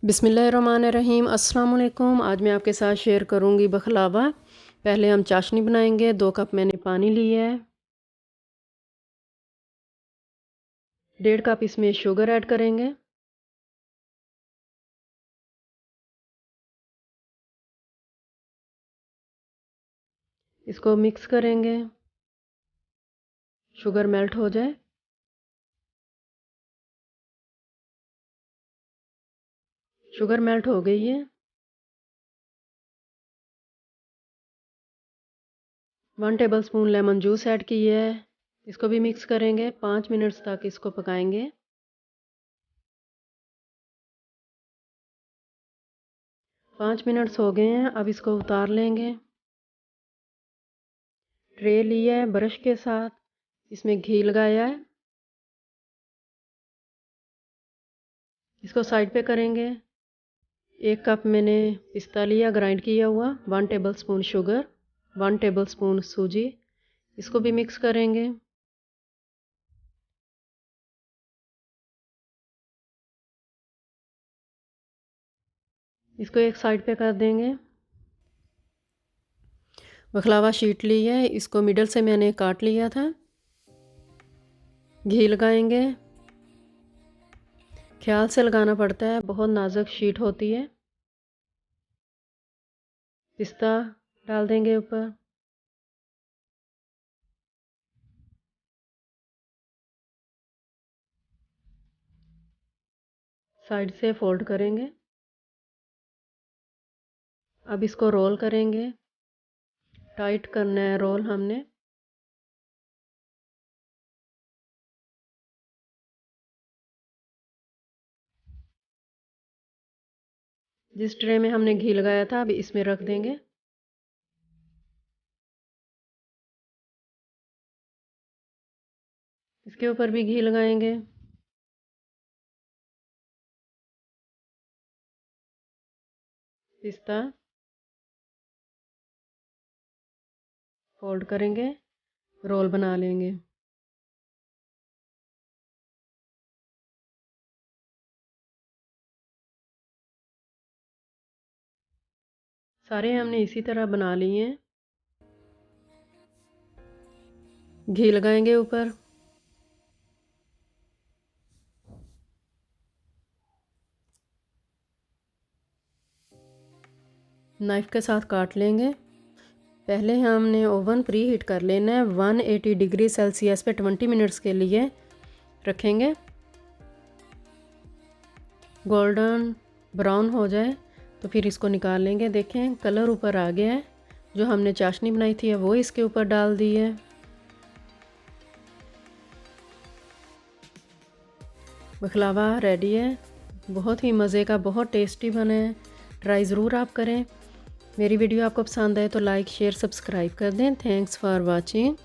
बिस्मिल्लाहिर्रहमानिर्रहीम। अस्सलाम वालेकुम। आज मैं आपके साथ शेयर करूंगी बखलावा। पहले हम चाशनी बनाएंगे। 2 कप मैंने पानी लिया है। 1.5 कप इसमें शुगर ऐड करेंगे। इसको मिक्स करेंगे, शुगर मेल्ट हो जाए। शुगर मेल्ट हो गई है। 1 टेबलस्पून लेमन जूस ऐड किया है। इसको भी मिक्स करेंगे। 5 मिनट्स तक इसको पकाएंगे। 5 मिनट्स हो गए हैं। अब इसको उतार लेंगे। ट्रे लिया है, ब्रश के साथ इसमें घी लगाया है। इसको साइड पे करेंगे। 1 कप मैंने पिस्ता लिया ग्राइंड किया हुआ। 1 टेबलस्पून शुगर, 1 टेबलस्पून सूजी। इसको भी मिक्स करेंगे। इसको एक साइड पे कर देंगे। बखलावा शीट ली है, इसको मिडल से मैंने काट लिया था। घी लगाएंगे। ख्याल से लगाना पड़ता है, बहुत नाजुक शीट होती है। पिस्ता डाल देंगे ऊपर। साइड से फोल्ड करेंगे। अब इसको रोल करेंगे। टाइट करना है रोल हमने। जिस ट्रे में हमने घी लगाया था, अब इसमें रख देंगे। इसके ऊपर भी घी लगाएंगे। पिस्ता फोल्ड करेंगे, रोल बना लेंगे। सारे हमने इसी तरह बना लिए हैं। घी लगाएंगे ऊपर। नाइफ़ के साथ काट लेंगे। पहले हमने ओवन प्री हीट कर लेना है। 180 डिग्री सेल्सियस पे 20 मिनट्स के लिए रखेंगे। गोल्डन ब्राउन हो जाए तो फिर इसको निकाल लेंगे। देखें कलर ऊपर आ गया है। जो हमने चाशनी बनाई थी वो इसके ऊपर डाल दी है। बखलावा रेडी है। बहुत ही मज़े का, बहुत टेस्टी बना है। ट्राई ज़रूर आप करें। मेरी वीडियो आपको पसंद आए तो लाइक शेयर सब्सक्राइब कर दें। Thanks for watching.